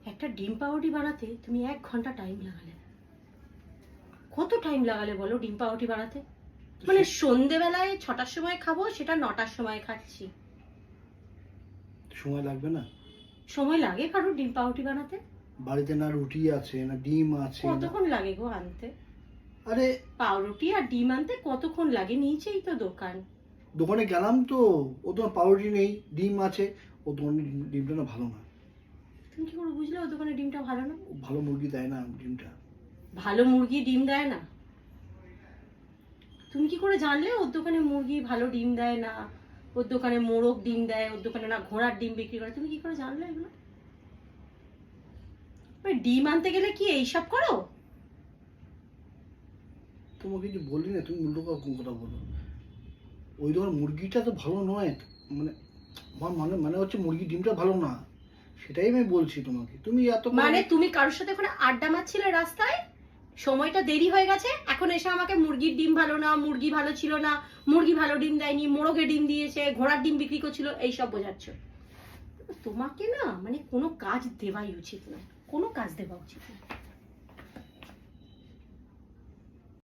একটা ডিম পাউরুটি বানাতে তুমি 1 ঘন্টা টাইম লাগালে, কত টাইম লাগালে বলো ডিম পাউরুটি বানাতে? মানে সন্ধেবেলায় 6টার সময় খাবো, সেটা 9টার সময় খাচ্ছি। সময় লাগবে না? সময় লাগে কারোর ডিম পাউরুটি বানাতে? বাড়িতে না রুটি আছে না ডিম আছে। কতক্ষণ লাগে গো আনতে? আরে পাউরুটি আর ডিম আনতে কতক্ষণ লাগে? নিচেই তো দোকান। দোকানে গেলাম তো, ও তোমার পাউরুটি নেই, ডিম আছে, ও দোকানে ডিমটা না ভালো না। তুমি কি করে বুঝলে ও দোকানে ডিমটা ভালো না? ভালো মুরগি দেয় না ডিমটা। ভালো মুরগি ডিম দেয় না? তুমি কি করে জানলে ওর দোকানে মুরগি ভালো ডিম দেয় না, ওর দোকানে মোরগ ডিম দেয়, ওর দোকানে না ঘোড়ার ডিম বিক্রি করে? তুমি কি করে জানলে এগুলো? ডিম আনতে গেলে কি এইসব করো? তোমাকে যে বললি না, তুমি উল্টো কথা বলো। ওই দোকান মুরগিটা তো ভালো নয়, মানে আমার মানে হচ্ছে মুরগি ডিমটা ভালো না, সেটাই আমি বলছি তোমাকে। তুমি এত মানে তুমি কারোর সাথে ওখানে আড্ডা মারছিলে রাস্তায়, সময়টা দেরি হয়ে গেছে, এখন এসে আমাকে মুরগির ডিম ভালো না, মুরগি ভালো ছিল না, মুরগি ভালো ডিম দেয়নি, মোরগে ডিম দিয়েছে, ঘোড়ার ডিম বিক্রি করছিল, এইসব বোঝাচ্ছ। তোমাকে না মানে কোনো কাজ দেওয়াই উচিত না, কোনো কাজ দেওয়া উচিত না।